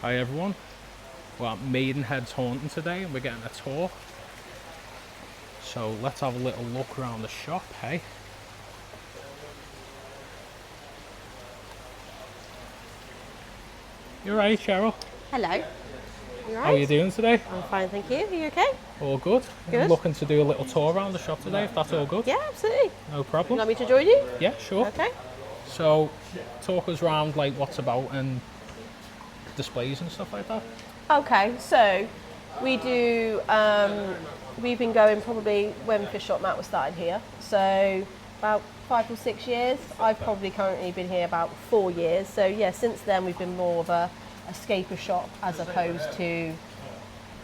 Hi everyone, we're at Maidenhead Taunton today and we're getting a tour. So let's have a little look around the shop, hey? You right, Sheryl? Hello. You right? How are you doing today? I'm fine, thank you. Are you okay? All good. Good. I'm looking to do a little tour around the shop today, if that's all good. Yeah, absolutely. No You problem. want me to join you? Yeah, sure. Okay. So talk us around like what's about and displays and stuff like that. Okay, so we do, we've been going probably when Fish Shop Matt was started here. So about 5 or 6 years. I've probably currently been here about 4 years. So yeah, since then we've been more of a escaper shop as opposed to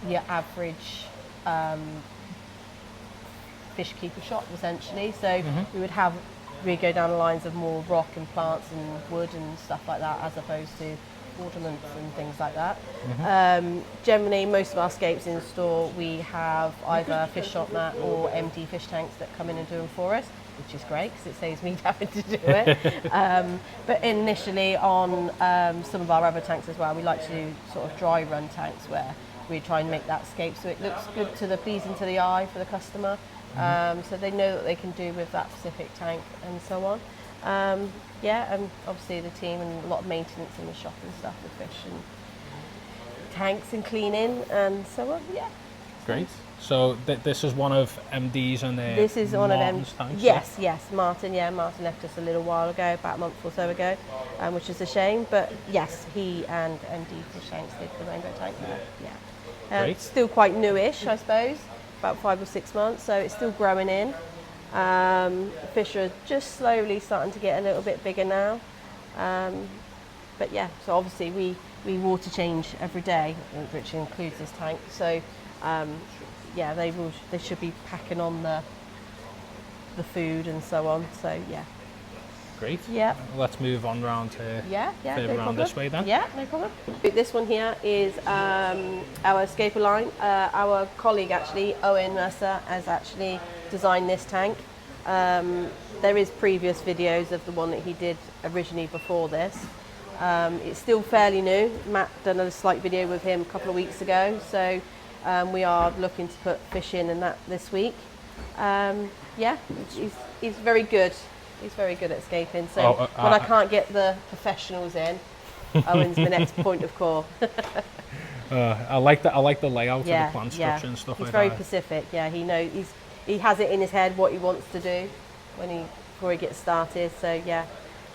your average fish keeper shop essentially. So we'd go down the lines of more rock and plants and wood and stuff like that as opposed to ornaments and things like that. Generally, most of our scapes in store, we have either Fish Shop Mat or empty fish tanks that come in and do them for us, which is great because it saves me having to do it. But initially on some of our other tanks as well, we like to do sort of dry run tanks where we try and make that scape so it looks good to the pleasing to the eye for the customer. So they know what they can do with that specific tank and so on. Yeah, and obviously the team and a lot of maintenance in the shop and stuff with fish and tanks and cleaning and so on. Yeah. Great. So this is one of MD's and this is one of them. Tanks, yes, yes, Martin. Yeah, Martin left us a little while ago, about a month or so ago, which is a shame. But yes, he and MD Fish Tanks did the rainbow tank there. Yeah. Great. Still quite newish, I suppose. About 5 or 6 months, so it's still growing in. Fish are just slowly starting to get a little bit bigger now. But yeah, so obviously we water change every day, which includes this tank. So yeah, they should be packing on the food and so on. So yeah. Great. Yeah. Let's move on round to further around this way then. Yeah, no problem. This one here is our escaper line. Our colleague actually, Owen Mercer, has actually designed this tank. There is previous videos of the one that he did originally before this. It's still fairly new. Matt done a slight video with him a couple of weeks ago, so we are looking to put fish in and that this week. Yeah, he's very good. He's very good at escaping. So when I can't get the professionals in, Owen's my next point of call. I like the layout of the plant structure and stuff like that. He's very specific. Yeah, he knows he has it in his head what he wants to do before he gets started. So yeah,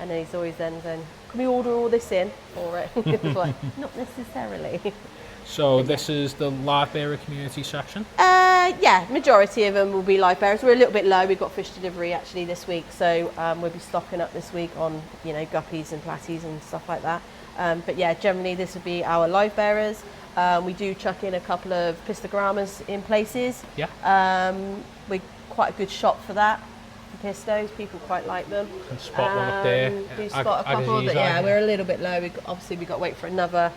and then he's always then saying, "Can we order all this in for it?" It's like, not necessarily. So this is the live bearer community section? Yeah, majority of them will be live bearers. We're a little bit low. We've got fish delivery actually this week, so we'll be stocking up this week on guppies and platies and stuff like that. But yeah, generally this will be our live bearers. We do chuck in a couple of pistogrammas in places. Yeah. We're quite a good shop for that. For pistos, people quite like them. Can spot one up there. Do spot a couple, but yeah, we're a little bit low. Obviously we've got to wait for another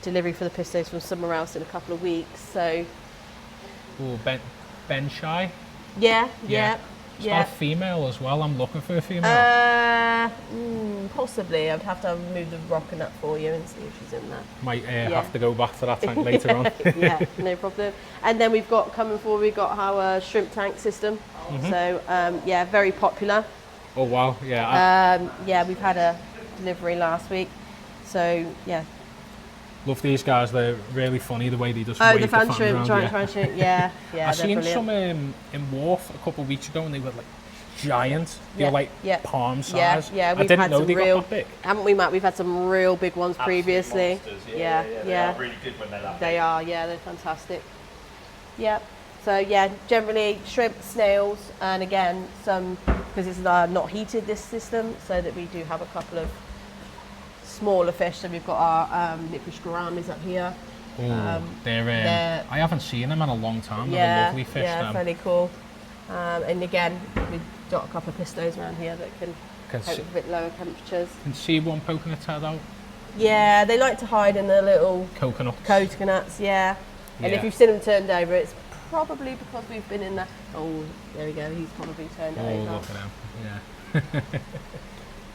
delivery for the pistos from somewhere else in a couple of weeks. So. Ooh, Ben Shy. Yeah. It's got a female as well. I'm looking for a female. Possibly. I'd have to move the rock and that for you and see if she's in there. Might have to go back to that tank later on. Yeah, no problem. And then we've got coming forward. We've got our shrimp tank system. So yeah, very popular. Oh wow, yeah. Yeah, we've had a delivery last week. So yeah. Love these guys. They're really funny the way they just wave the fan shrimp, giant shrimp. Yeah. I seen some in Wharf a couple of weeks ago, and they were like giant. They were like palm size. Yeah. I didn't know they got that big. Haven't we, Matt? We've had some real big ones previously. Monsters, yeah. They are really good when they're that big. They are. Yeah, they're fantastic. Yeah. So yeah, generally shrimp, snails, and again some because it's not heated this system, so that we do have a couple of smaller fish. So we've got our liquid gouramis up here. They're I haven't seen them in a long time. Yeah, they're lovely fish. Yeah, fairly cool. And again, we've got a couple of pistos around here that can cope with a bit lower temperatures. Can see one poking its head out. Yeah, they like to hide in the little coconuts. Yeah. And if you've seen them turned over, it's probably because we've been in there. Oh, there we go. He's probably turned over. Oh, look at him. Yeah.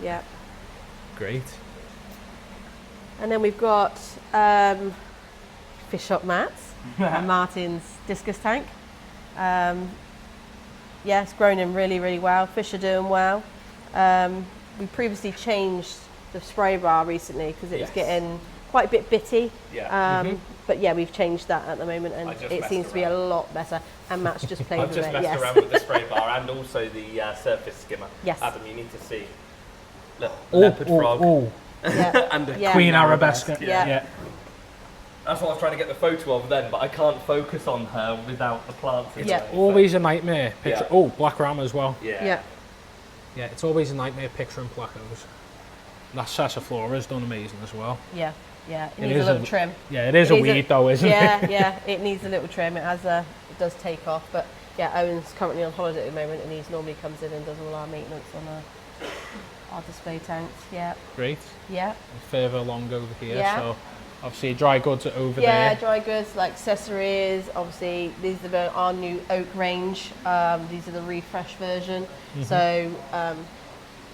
Yeah. Great. And then we've got fish shop mats and Martin's discus tank. Yeah, it's grown in really, really well. Fish are doing well. We previously changed the spray bar recently because it was getting quite a bit bitty. Yeah. But yeah, we've changed that at the moment and it seems to be a lot better. And Matt's just played with it. I've just messed around with the spray bar and also the surface skimmer. Yes. Adam, you need to see. Look, leopard frog. Yeah. And a Yeah. Queen Arabesque. Yeah. That's what I was trying to get the photo of then, but I can't focus on her without the plants. in Yeah. there, Always a nightmare picture. Yeah. Oh, black ram as well. Yeah. Yeah, it's always a nightmare picturing placos. That Sassaflora's done amazing as well. Yeah. It It needs is a little trim. Yeah, it is a weed though, isn't it? Yeah, it needs a little trim. It does take off, but yeah, Owen's currently on holiday at the moment, and he normally comes in and does all our maintenance on our display tanks. Yeah, Great. yeah, Further along over here, Yeah. so obviously dry goods are over yeah. there. Dry goods like accessories. Obviously, these are our new oak range. These are the refresh version. So.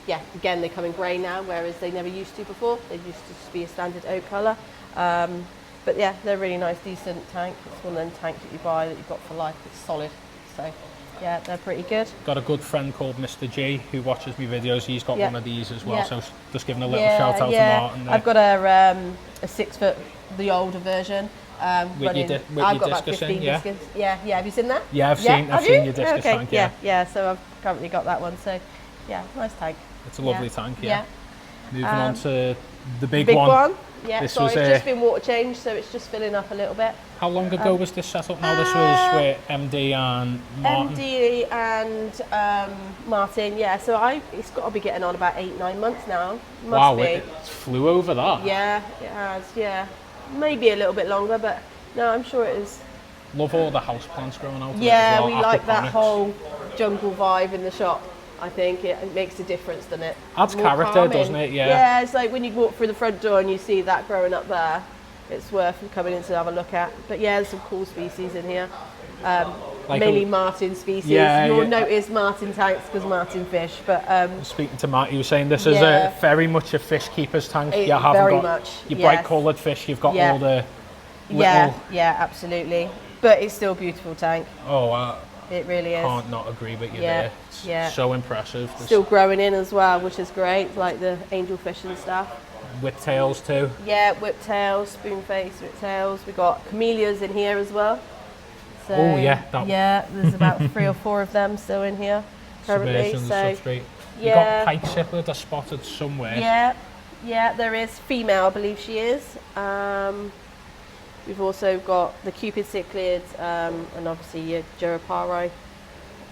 Yeah, again, they come in grey now, whereas they never used to before. They used to just be a standard oak colour. But yeah, they're really nice, decent tank. It's one of them tanks that you buy that you've got for life. It's solid. So yeah, they're pretty good. Got a good friend called Mr. G who watches my videos. He's got one of these as well. Yeah. So just giving a little shout out to Martin there. I've got a 6 foot, the older version. With your I've your got about discus 15 in, yeah? discus. Yeah. Have you seen that? Yeah, I've Have seen you? your discus Okay, tank, yeah. So I've currently got that one. So yeah, nice tank. It's a lovely tank, Yeah. Moving on to the big Big one. one. Yeah, This sorry, was, it's just been water changed, so it's just filling up a little bit. How long ago was this set up now? This was with MD and Martin. MD and Martin, yeah. So it's got to be getting on about 8-9 months now. Must Wow, be. it flew over that. Yeah, it has. Yeah, maybe a little bit longer, but no, I'm sure it is. Love all the house plants growing out of it Yeah, as well, we like that aquaponics. whole jungle vibe in the shop. I think it makes a difference, doesn't it? Adds More character, calming. doesn't it? Yeah. Yeah, it's like when you walk through the front door and you see that growing up there, it's worth coming in to have a look at. But yeah, there's some cool species in here. Like Mainly Martin species. Yeah, You'll yeah. notice Martin tanks because Martin fish, but Speaking to Matt, he was saying this is Yeah. a very much a fish keeper's tank. It- You haven't very got much, your yes. bright coloured fish. You've got Yeah. all the little. yeah, absolutely. But it's still a beautiful tank. Oh, I It really is. can't not agree with you Yeah, there. It's yeah. so impressive. There's Still growing in as well, which is great, like the angelfish and stuff. whiptails too. Yeah, whiptails, spoonface whiptails. We've got camellias in here as well. So, Oh, yeah, that- yeah, there's about 3 or 4 of them still in here currently. Subversions, So substrate. You yeah. got pike cichlid are spotted somewhere. yeah, there is female, I believe she is. We've also got the Cupid cichlids and obviously your Gerapari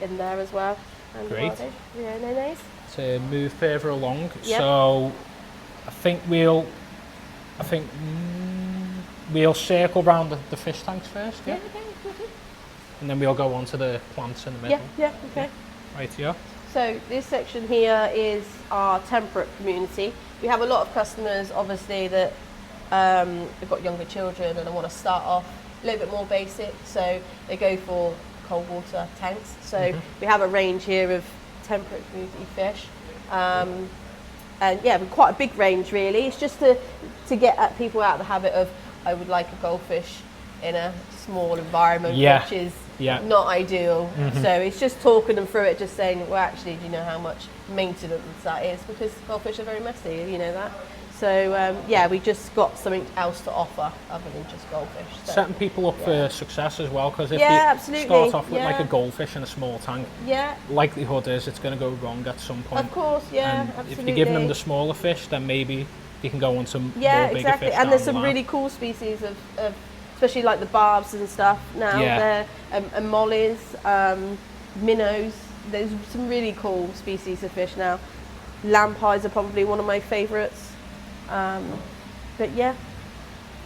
in there as well. And Great. Yeah, nice. To move further along, Yep. so I think we'll circle round the fish tanks first, yeah? And then we'll go on to the plants in the middle. Yeah, okay. Right, yeah. So this section here is our temperate community. We have a lot of customers, obviously, that have got younger children and they want to start off a little bit more basic. So they go for cold water tanks. So we have a range here of temperate community fish. And yeah, quite a big range really. It's just to get people out of the habit of, I would like a goldfish in a small environment, Yeah. which is Yeah. not ideal. So it's just talking them through it, just saying, well, actually, do you know how much maintenance that is? Because goldfish are very messy, you know that. So yeah, we just got something else to offer other than just goldfish. So, Setting people up for success as well, because if Yeah, you absolutely, start off with like yeah. a goldfish in a small tank, yeah, likelihood is it's going to go wrong at some point. of course, yeah, And absolutely. if you're giving them the smaller fish, then maybe you can go on some Yeah, more bigger exactly. fish And there's down some the line. really cool species of especially like the barbs and stuff now. Yeah. There, and mollies, minnows. There's some really cool species of fish now. Lampies are probably one of my favourites. But yeah,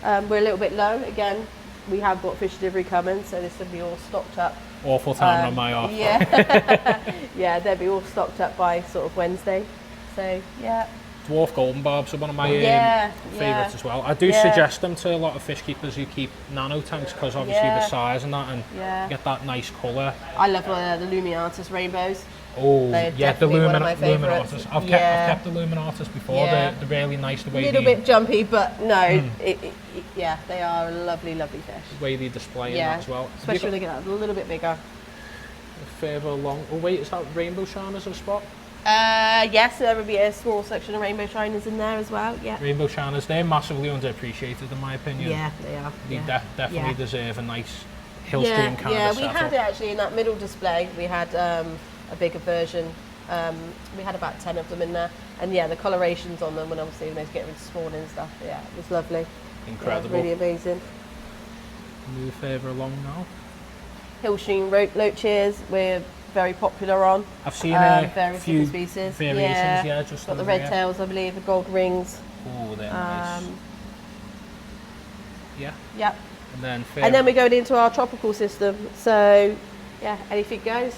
we're a little bit low. Again, we have got fish delivery coming, so this will be all stocked up. Awful time on my off. Yeah, yeah, they'll be all stocked up by sort of Wednesday. So yeah. Dwarf golden barbs are one of my favourites as well. I do Yeah. suggest them to a lot of fish keepers who keep nano tanks because obviously Yeah. the size and that, and Yeah. get that nice colour. I love the Lumiatus rainbows. Oh, They're yeah, the definitely one of my favourites. Luminatus. I've Yeah. kept the Luminatus before. Yeah. They're really nice the A way little they, bit jumpy, but no, yeah, they are a lovely, lovely fish. the way they display Yeah, that as well. Have you especially when they get a little bit bigger. got further along. Oh wait, is that rainbow shiners a spot? Yes, there would be a small section of rainbow shiners in there as well. Yeah. Rainbow shiners, they're massively underappreciated in my opinion. Yeah, they are. They yeah. definitely Yeah. deserve a nice hill stream kind yeah, of we setup. had it actually in that middle display. We had a bigger version. We had about 10 of them in there, and yeah, the colorations on them, when obviously when they was getting spawn and stuff, yeah, it was lovely. Incredible. Yeah, it was really amazing. Move further along now. Hillstream loaches, we're very popular on. I've seen various few different species. variations, yeah, just got the over red here. tails, I believe, the gold rings. Oh, they're nice. Yeah, Yep. and then And then we're going into our tropical system. So, yeah, anything goes,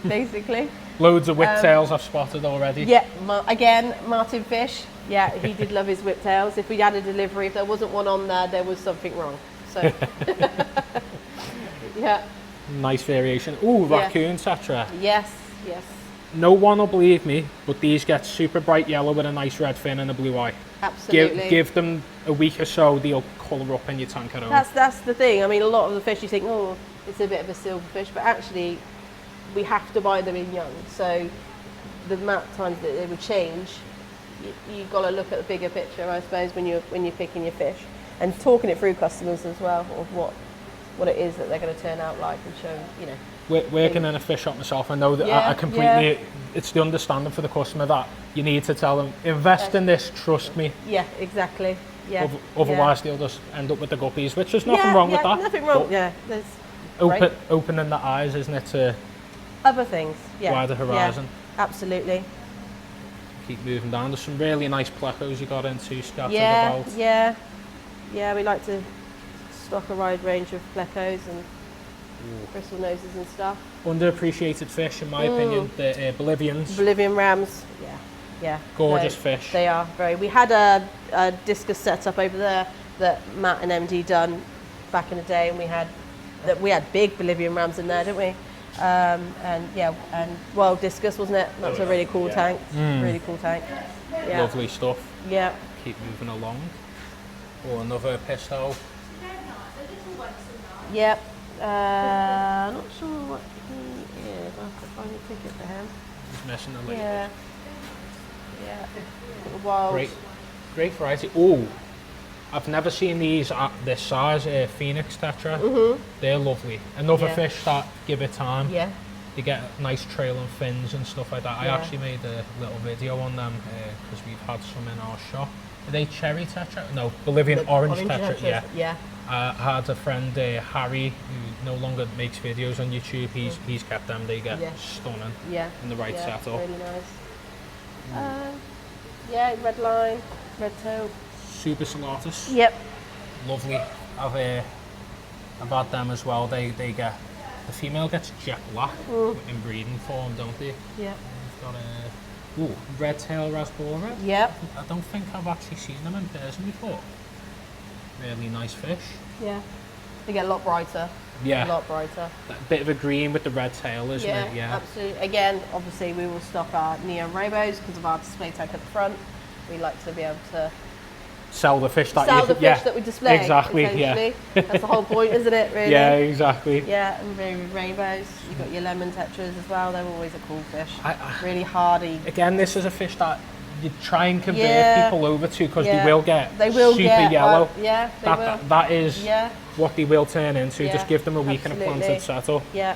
basically. loads of whiptails I've spotted already. Yeah, again, Martin Fish. Yeah, he did love his whiptails. If we had a delivery, if there wasn't one on there was something wrong. So, yeah. Nice variation. Oh, Yeah. raccoon tetra. Yes, yes. No one will believe me, but these get super bright yellow with a nice red fin and a blue eye. Absolutely. Give them a week or so, they'll colour up in your tank at home. That's the thing. I mean, a lot of the fish you think, oh, it's a bit of a silverfish, but actually, we have to buy them in young. So, the amount of times that they would change, you've got to look at the bigger picture, I suppose, when you're picking your fish, and talking it through customers as well of what it is that they're going to turn out like, and show, you know. Working in a fish shop myself, I know that Yeah, I completely, it's the understanding for the customer that you need to tell them, invest in this, trust me. Yeah, exactly. Yeah. Otherwise they'll just end up with the guppies, which there's yeah. nothing wrong with that. Nothing wrong. But Yeah, there's great. opening the eyes, isn't it, to Other things. Yeah. wider horizon. Yeah, absolutely. Keep moving down. There's some really nice plecos you got into scattered Yeah, about. yeah. We like to stock a wide range of plecos and bristle noses and stuff. Underappreciated fish, in my opinion, the Bolivians. Bolivian rams. Yeah. Gorgeous fish. They are very. We had a discus set up over there that Matt and MD done back in the day, and we had big Bolivian rams in there, didn't we? And wild discus, wasn't it? That was a really cool tank. Really cool tank. Yeah. Lovely stuff. Yeah. Keep moving along. Oh, another pistol. Yep. Not sure what he is. I'll have to find a ticket for him. He's missing a lid. Yeah. Wild. Great variety. Oh, I've never seen these at this size. Phoenix tetra. They're lovely. Another Yeah. fish that give it time. Yeah. They get nice trailing fins and stuff like that. I Yeah. actually made a little video on them because we've had some in our shop. Are they cherry tetra? No, Bolivian orange tetra. tetras, yeah. I had a friend, Harry, who no longer makes videos on YouTube. He's kept them. They get Yeah. stunning Yeah. in the right Yeah, setup. really nice. Yeah, red line, red tail. Super salatus. Yep. Lovely. I've had them as well. They get, the female gets jet black in breeding form, don't they? Yeah. We've got a red tail rasbora. Yep. I don't think I've actually seen them in person before. Really nice fish. Yeah. They get a lot brighter. Yeah. A lot brighter. That bit of a green with the red tail, isn't it? Yeah. Absolutely. Again, obviously, we will stock our neon rainbows because of our display tank at the front. We like to be able to Sell the fish that sell you the fish yeah. that we display. Exactly, essentially. That's the whole point, isn't it? Really. Yeah, exactly. Yeah, and rainbows. You've got your lemon tetras as well. They're always a cool fish. I- really hardy. Again, this is a fish that you try and convert Yeah. people over to because Yeah. they will get super get yellow. yeah, they will. That is Yeah. what they will turn into. Yeah, Just give them a week and a absolutely. planted setup. Yeah.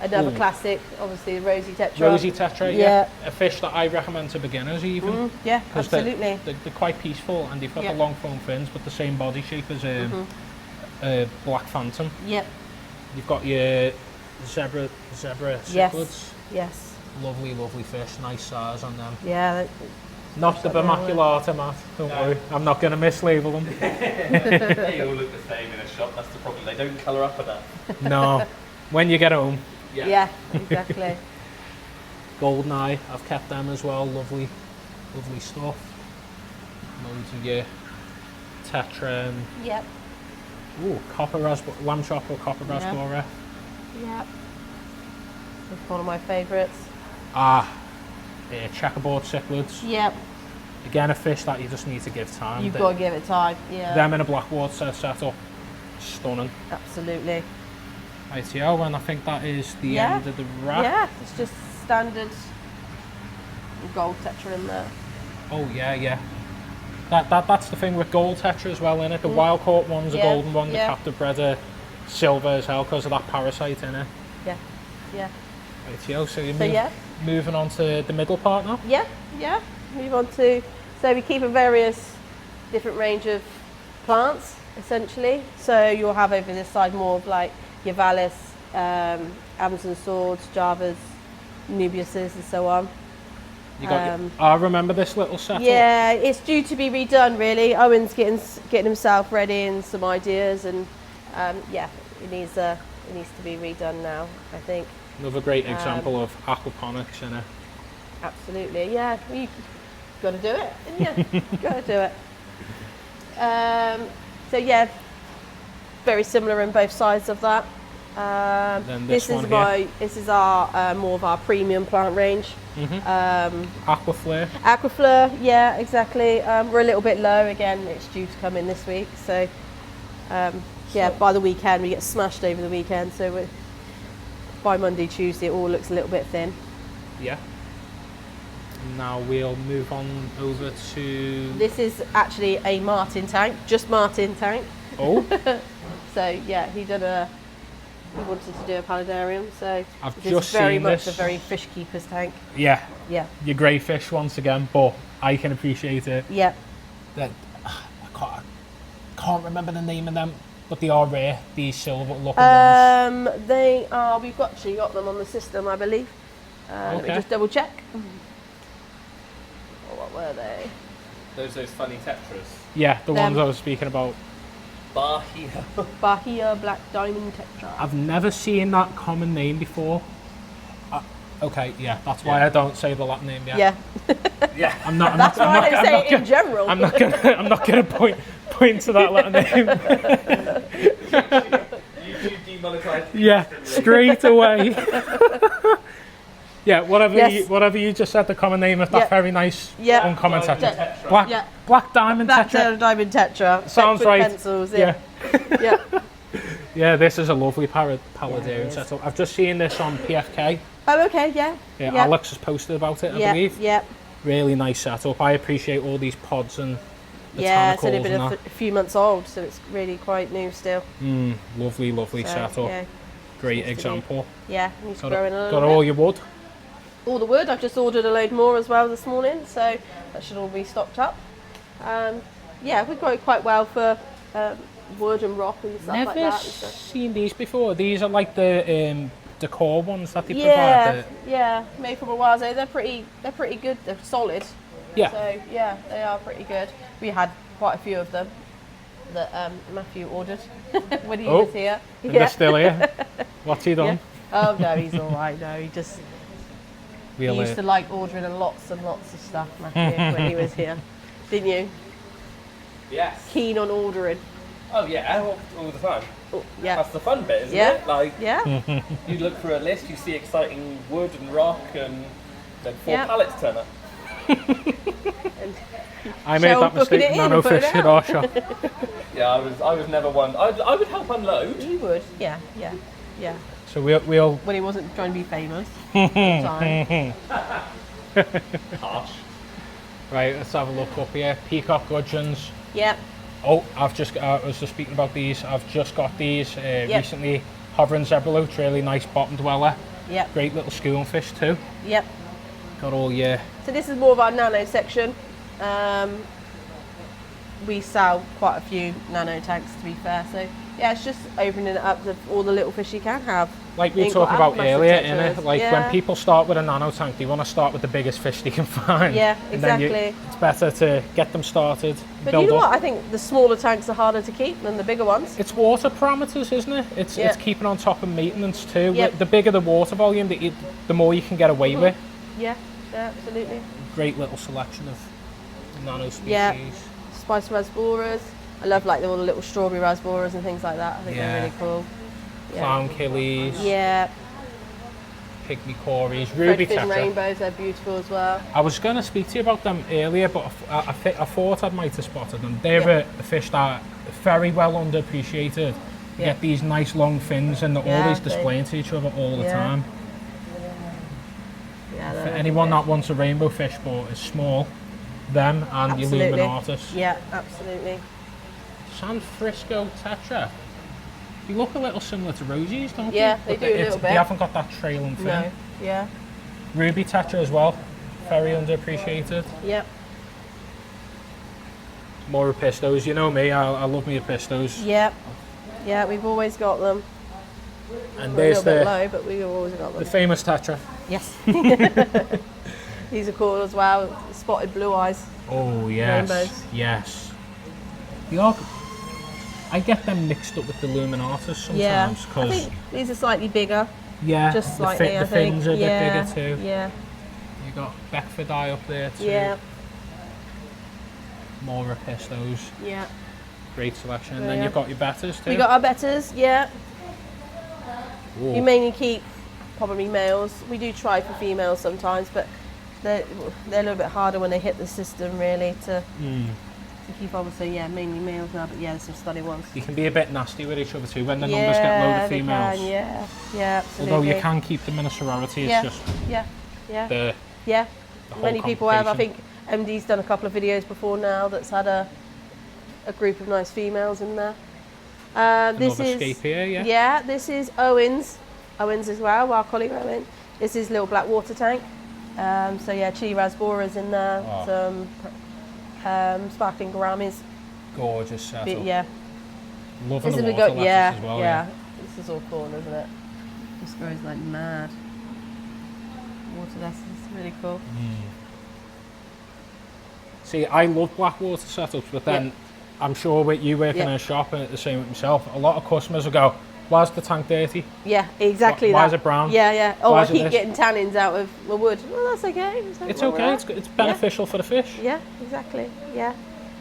Another Ooh. classic, obviously, the rosy tetra. Rosy tetra, Yeah. A fish that I recommend to beginners even. Yeah, 'Cause absolutely. They're quite peaceful and they've got Yeah. the long foam fins but the same body shape as a black phantom. Yep. You've got your zebra cichlids. Yes. Lovely fish, nice size on them. Yeah. Not the Vermaculata, Matt, don't worry. I'm not going to mislabel them. They all look the same in a shop, that's the problem. They don't colour up enough. No, when you get home. Yeah, exactly. Golden eye, I've kept them as well, lovely stuff. Loads of your tetra and Yep. copper lamb chop or copper rasbora. Yep. It's one of my favourites. Checkerboard cichlids. Yep, Again, a fish that you just need to give time. you've got to give it time. Yeah, Them in a black water setup, stunning. absolutely. ITO, and I think that is the Yeah. end of the wrap. Yeah, it's just standard gold tetra in there. Oh yeah. That's the thing with gold tetra as well, innit? The wild caught one's a Yeah, golden one, the yeah. captive bred are silver as hell because of that parasite in it. Yeah. ITO, so you're So yeah. moving on to the middle part now? Yeah. Move on to, so we keep a various different range of plants essentially. So you'll have over this side more of like your Vallis, Amazon swords, Javas, Nubiuses and so on. You got I remember this little setup. Yeah, it's due to be redone really. Owen's getting himself ready and some ideas, and yeah, it needs to be redone now, I think. Another great example of aquaponics, innit? Absolutely, yeah. You got to do it, didn't you? Got to do it. So yeah, very similar in both sides of that. Then this one This is our more of our premium plant range. Aquaflare. Aquafleur, yeah, exactly. We're a little bit low again. It's due to come in this week, so yeah. By the weekend, we get smashed over the weekend. So by Monday, Tuesday, it all looks a little bit thin. Yeah. Now we'll move on over to. This is actually a Martin tank, just Martin tank. Oh. So yeah, he wanted to do a paludarium. So I've this just is very seen much this. a very fish keeper's tank. Yeah. Yeah. Your grey fish once again, but I can appreciate it. Yeah. That I can't remember the name of them, but they are rare. These silver looking ones. They are. We've actually got them on the system, I believe. Let me Okay. just double check. What were they? Those funny tetras. Yeah, the Them. ones I was speaking about. Bahia. Bahia Black Diamond Tetra. I've never seen that common name before. Okay, yeah, that's why I don't say the Latin name yet. Yeah. Yeah. I'm not. That's why I don't say it in gonna, general. I'm not gonna point to that Latin name. YouTube demonetized. Yeah, straight away. Yeah, whatever you just said, the common name of that Yeah. very nice Yeah. uncommon Diamond tetra. tetra. Yeah. Black diamond Black tetra. Diamond Tetra. Sounds Beckford right. Pencils, Yeah. yeah. Yeah, this is a lovely paludarium it is. setup. I've just seen this on PFK. Oh, okay, yeah. Yeah, yeah. Alex has posted about it, I Yeah, believe. yeah. Really nice setup. I appreciate all these pods and the Yeah, it's only tentacles been and a few months old, so it's really quite new still. that. Lovely So, setup. yeah, Great seems to be- example. yeah, needs to Got, grow in a got little all bit. your wood. All the wood, I've just ordered a load more as well this morning, so that should all be stocked up. Yeah, we grow quite well for wood and rock and stuff like Never that. And stuff. seen these before. These are like the decor ones that they Yeah, provide. yeah, made from a while ago. They're pretty good. They're solid. Yeah. So yeah, they are pretty good. We had quite a few of them that Matthew ordered when he was here. And they're still here. What's he done? Yeah. Oh no, he's all right. No, he We'll, used to like ordering lots and lots of stuff, Matthew, when he was here. Didn't you? Yes. Keen on ordering. Oh yeah, all the time. Oh, yeah. That's the fun bit, isn't Yeah. it? Like Yeah. you look through a list, you see exciting wood and rock, and then 4 Yeah. pallets turn up. And I made Sheryll that booking mistake. it in Nano and putting fish it in out. our shop. Yeah, I was never one. I would help unload. he would. Yeah. Yeah. Yeah. So we'll When he wasn't trying to be famous. at the time. Harsh. right. Let's have a look up here. Peacock gudgeons. Yep. Oh, I was just speaking about these. I've just got these recently. Hovering zebralote, really nice bottom dweller. Yep. Great little schoonfish too. Yep. Got all your So this is more of our nano section. We sell quite a few nano tanks, to be fair. So yeah, it's just opening it up to all the little fish you can have. like we were Ain't got talking about massive earlier, tetras. innit? Like Yeah. when people start with a nano tank, they want to start with the biggest fish they can find. Yeah, And then exactly. it's better to get them started. But build you know up. what? I think the smaller tanks are harder to keep than the bigger ones. It's water parameters, isn't it? It's Yeah. keeping on top of maintenance too. Yep. The bigger the water volume, the more you can get away with. Yeah, yeah, absolutely. Great little selection of nano species. Yeah. Spice rasboras. I love like all the little strawberry rasboras and things like that. I think Yeah. they're really cool. Yeah. Clown killies. Yeah. pygmy cories, ruby Red fin tetra. rainbows, they're beautiful as well. I was going to speak to you about them earlier, but I thought I might have spotted them. They're Yeah. a fish that are very well underappreciated. You Yeah. get these nice long fins and they're Yeah, always they- displaying to each other all the Yeah. time. Yeah, For they're anyone really that wants a rainbow fish but is small, them and the Absolutely. Illuminatus. Yeah, absolutely. San Frisco tetra. They look a little similar to Rosies, don't they? Yeah, they But do a little They bit. haven't got that trailing fin. No. Yeah. Ruby tetra as well, very underappreciated. Yep. More pistos, you know me, I love me pistos. Yep. Yeah, we've always got them. And We're a there's little bit the low, but we've always got the them. famous tetra. Yes. These are cool as well. Spotted blue eyes. Oh yes, Rainbows. yes. They are. I get them mixed up with the Illuminatus Yeah. sometimes I because think these are slightly bigger. yeah, Just the, slightly, the I think. fins are a Yeah. bit bigger too. Yeah. You got Beckfordi up there too. Yeah. More pistos. Yeah. Great selection. And Yeah. then you've got your betters too. We got our betters. Yeah. Ooh. We mainly keep probably males. We do try for females sometimes, but they're a little bit harder when they hit the system really to keep on. So yeah, mainly males now, but yeah, there's some stunning ones. You can be a bit nasty with each other too when the numbers get low to they females. can, yeah, yeah, absolutely. Although you can keep them in a sorority, it's Yeah, just yeah, yeah, the yeah. whole Many people have. I complication. think MD's done a couple of videos before now that's had a group of nice females in there. This another is scape here, yeah. yeah. This is Owen's as well. Our colleague Owen. This is little black water tank. So yeah, chili rasboras in there. Oh. Some sparkling gouramis. Gorgeous setup. Yeah. Loving This the is we water got lettuce yeah, as well. yeah. This is all cool, isn't it? This grows like mad. Water lettuce is really cool. See, I love black water setups, but then I'm sure with you working in a shop and the same with myself, a lot of customers will go, "Why's the tank dirty? Yeah, exactly. Why that. is it brown? Yeah, yeah. Oh, Why I is it keep this?" getting tannins out of my wood. Well, that's okay. It's okay. It's beneficial for the fish. Yeah, exactly. Yeah,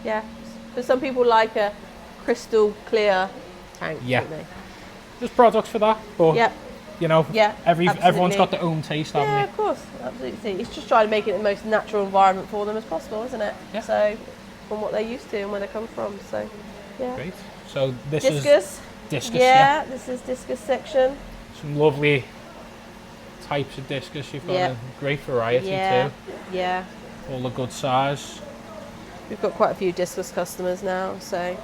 yeah. But some people like a crystal clear tank, Yeah. don't they? There's products for that, but Yeah, you know, yeah. everyone's absolutely. got their own taste, haven't Yeah, they? of course, absolutely. It's just trying to make it the most natural environment for them as possible, isn't it? Yeah. So, from what they're used to and where they come from. So, yeah. Great. So this Discus. is discus. Yeah, this is discus section. Some lovely types of discus. You've got Yeah. a great variety Yeah, too. yeah. All a good size. We've got quite a few discus customers now, so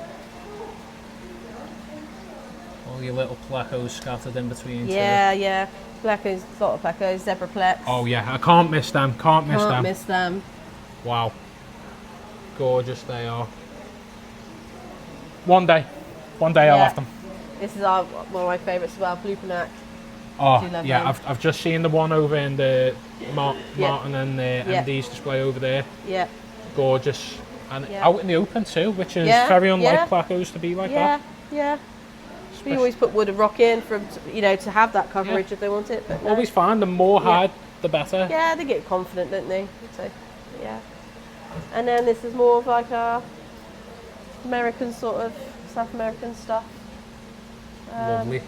All your little plecos scattered in between too. yeah, yeah. Plecos, a lot of plecos, zebraplex. Oh yeah, I can't miss them. Can't miss Can't them. miss them. Wow. Gorgeous they are. One day I'll Yeah. have them. This is one of my favourites as well, blue panac. Oh Do love yeah, them. I've just seen the one over in the Yeah. Martin and the Yeah. MD's display over there. Yeah, Gorgeous. And Yeah. out in the open too, which is Yeah, very unlike yeah. placos to be like yeah, that. yeah. We always put wood and rock in for 'em to, to have that coverage Yeah. if they want it. But no. Always find the more Yeah. hard, the better. Yeah, they get confident, don't they? So, yeah. And then this is more of like a American sort of South American stuff. Lovely.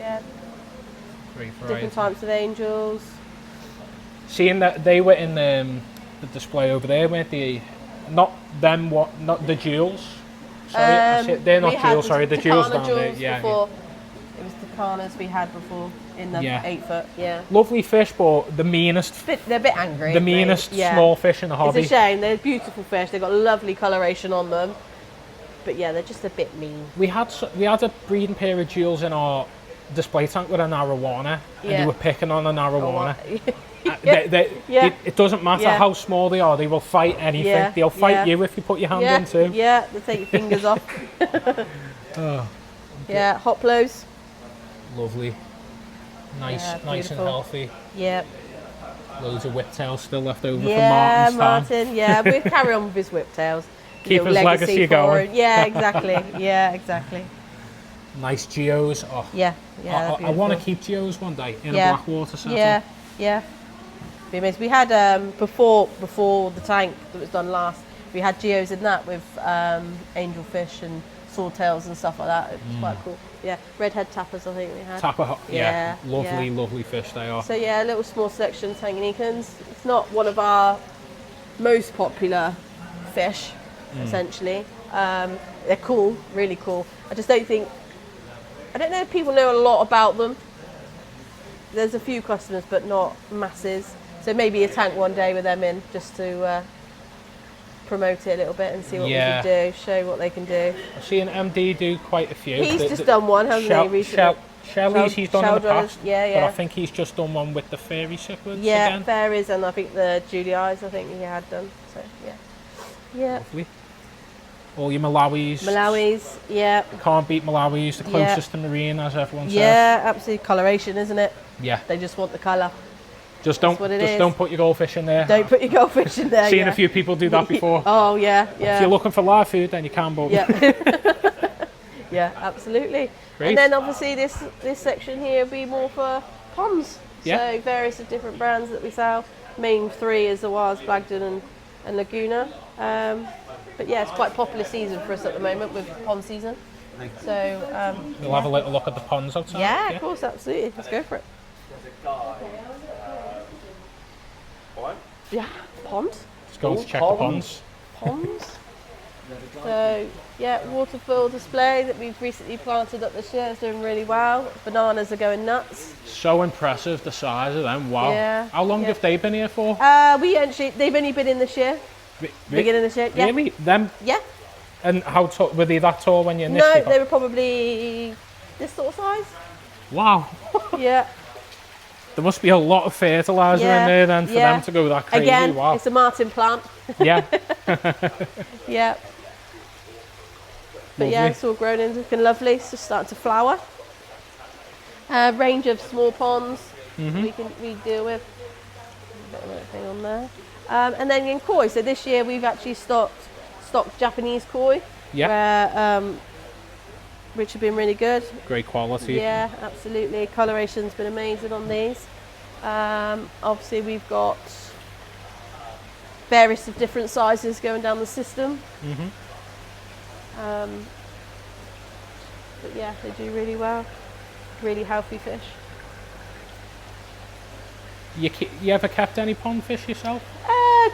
Yeah, Great variety. different types of angels. Seeing that they were in the display over there, weren't they? Not them, not the jewels. Sorry, they're we not had jewels, sorry, the jewels Takana down there. jewels Yeah, before. It was the Kanas we had before in the Yeah. 8 foot. Yeah. Lovely fish, but the meanest, They're a bit angry. the aren't they? meanest Yeah. small fish in the hobby. It's a shame. They're beautiful fish. They've got lovely coloration on them. But yeah, they're just a bit mean. We had a breeding pair of jewels in our display tank with an arowana, and they Yeah. were picking on an arowana. Yeah. It doesn't matter Yeah. how small they are; they will fight anything. Yeah, They'll fight yeah. you if you put your hand Yeah, in too. yeah, they take your fingers off. Oh, Yeah, hot blows. lovely, nice, Yeah, nice and beautiful. healthy. Yeah, Loads of whiptails still left over yeah, from Martin's time. Martin. Yeah, we'll carry on with his whiptails. Keep Little his legacy for going. him. Yeah, exactly. Yeah, exactly. Nice geos. Oh, Yeah, yeah. I want to keep geos one day in Yeah. a black water setup. Yeah, yeah. Be amazing. We had before the tank that was done last. We had geos in that with angelfish and swordtails and stuff like that. It was quite cool. Yeah, redhead tappers I think we had. Tapper, yeah, Yeah, lovely, yeah. lovely fish they are. So yeah, a little small selection Tanganyikans. It's not one of our most popular fish, essentially. They're cool, really cool. I just don't know if people know a lot about them. There's a few customers, but not masses. So maybe a tank one day with them in, just to promote it a little bit and see what we can do, show what they can do. I've seen MD do quite a few. He's just done one, hasn't he, recently? Shelley's he's done in the past, yeah. but I think he's just done one with the fairy cichlids Yeah, again. fairies, and I think the Julie eyes, I think he had done. So yeah. Lovely. All your Malawis. Malawis, yeah. Can't beat Malawis, the closest to marine, as everyone says. Yeah, absolutely. Coloration, isn't it? Yeah. They just want the colour. Just don't put your goldfish in there. Don't put your goldfish in there. Seen a few people do that before. Oh yeah. If you're looking for live food, then you can, but Yeah. Yeah, absolutely. Great. And then obviously this section here will be more for ponds. Yeah. So various of different brands that we sell. Main three is the Waz, Blagden and Laguna. But yeah, it's quite a popular season for us at the moment with pond season. So we'll have a little look at the ponds outside. yeah, of course, absolutely. Let's go for it. Yeah, ponds. Let's go to check the ponds. Ponds. So yeah, waterfall display that we've recently planted up this year is doing really well. Bananas are going nuts. So impressive, the size of them. Wow. Yeah, How long have they been here for? They've only been in this year. Beginning of this year. Yeah. Really? Them? Yeah. And how tall were they? That tall when you initially? No, got- they were probably this sort of size. Wow. Yeah. There must be a lot of fertiliser in there then for them to go that crazy. Again, Wow. it's a Martin plant. Yeah. Yeah. But yeah, it's all grown in, looking lovely. It's just starting to flower. Range of small ponds we deal with. A bit of everything on there. And then in koi, so this year we've actually stocked Japanese koi. Yeah. Where, which have been really good. Great quality. Yeah, absolutely. Coloration's been amazing on these. Obviously we've got various of different sizes going down the system. But yeah, they do really well. Really healthy fish. You ever kept any pond fish yourself?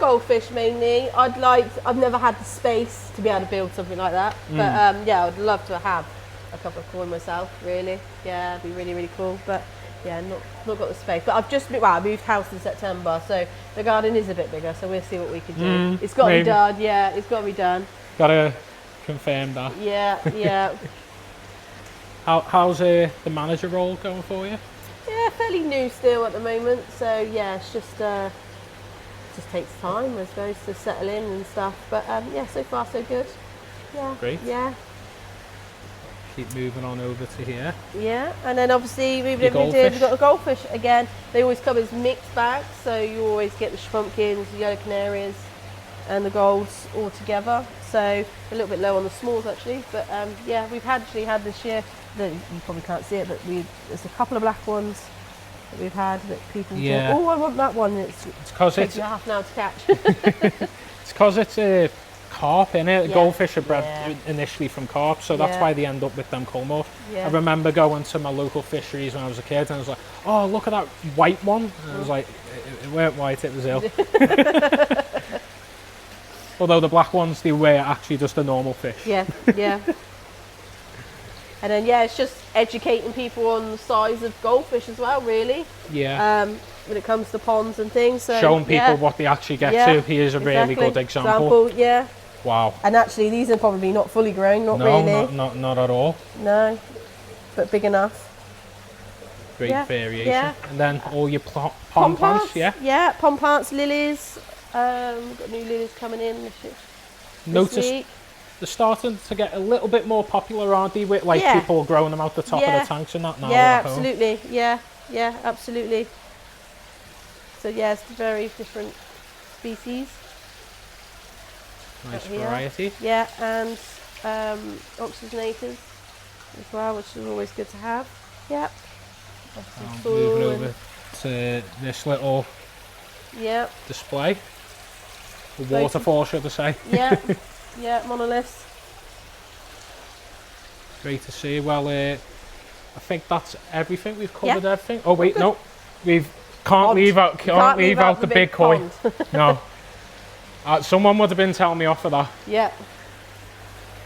Goldfish mainly. I've never had the space to be able to build something like that. But yeah, I'd love to have a couple of koi myself, really. Yeah, it'd be really, really cool. But yeah, not got the space. But I moved house in September, so the garden is a bit bigger, so we'll see what we can do. It's got to be done, yeah, it's got to be done. Gotta confirm that. Yeah. How's the manager role going for you? Yeah, fairly new still at the moment, so yeah, it's just takes time, I suppose, to settle in and stuff. But yeah, so far so good. Yeah. Great. Yeah. Keep moving on over to here. Yeah, and then obviously we've got the goldfish again. They always come as mixed bags, so you always get the pumpkins, the yellow canaries, and the golds all together. So a little bit low on the smalls actually, but yeah, we've actually had this year. You probably can't see it, but there's a couple of black ones that we've had that people Yeah. think, oh, I want that one. It's because takes you half an hour to catch. It's because it's a carp, innit? Yeah. Goldfish are bred Yeah. initially from carp, so that's Yeah. why they end up with them culmos. Yeah. I remember going to my local fisheries when I was a kid and I was like, oh, look at that white one. And I was like, it weren't white, it was ill. Although the black ones, they were actually just a normal fish. Yeah. And then yeah, it's just educating people on the size of goldfish as well, really. Yeah. When it comes to ponds and things. So, Showing people yeah. what they actually get Yeah, to. Here's a really good example. Yeah. Wow. And actually, these are probably not fully grown, not No, really. not at all. No, but big enough. Great Yeah, variation. yeah. And then all your pond plants, yeah? Yeah, pond plants, lilies. We've got new lilies coming in this Noticed week. they're starting to get a little bit more popular, aren't they? With like Yeah. people growing them out the top Yeah. of the tanks and that now. Yeah, at home. absolutely. Yeah, absolutely. So yeah, it's very different species. Nice Here. variety. Yeah, and oxygenators as well, which is always good to have. Yep. Moving over to this little Yeah. display. A waterfall, should I say. Yeah. Yeah, monoliths. Great to see. Well, I think that's everything. We've covered Yeah. everything. Oh wait, good. no, can't Pond. leave out You can't leave out the the big big koi. pond. No, someone would have been telling me off for that. Yeah.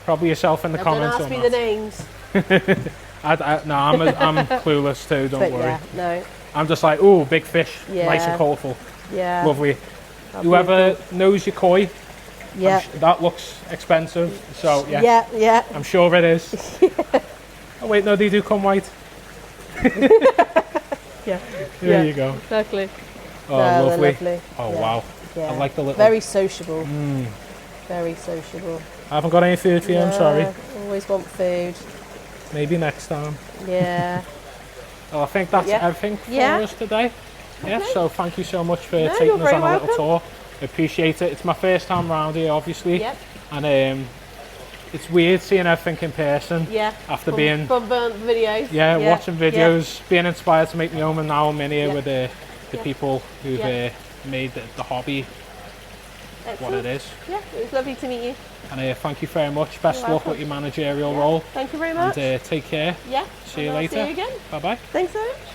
Probably yourself in the Don't comments. ask or me not. the names. No, I'm clueless too. Don't But worry. yeah, no. I'm just like, ooh, big fish, nice and Yeah. colourful, Yeah. lovely. That'd be Whoever good. knows your koi, Yeah. that looks expensive. So yeah, Yeah. Yeah. I'm sure it is. Oh wait, no, they do come white. Yeah. There you go. Exactly. Oh, No, they're lovely. lovely. Oh Yeah. wow, Yeah. I like the little. Very sociable. Very sociable. I haven't got any food for you. I'm sorry. No, always want food. Maybe next time. Yeah. Well, I think that's Yeah. everything for Yeah. us today. Yeah. Okay. So thank you so much for No, taking you're us very on a little welcome. tour. I appreciate it. It's my first time round here, obviously. Yep. And it's weird seeing everything in person. Yeah. After from, being from videos. Yeah, watching yeah. videos, being inspired to make my own, and now I'm in here Yeah. with the Yeah. people who've Yeah. made the hobby what Excellent. it is. Yeah, it was lovely to meet you. And thank you very much. Best You're luck with welcome. your managerial Yeah. role. Thank you very much. And take care. Yeah. See you and I'll later. See you again. Bye bye. Thanks so much.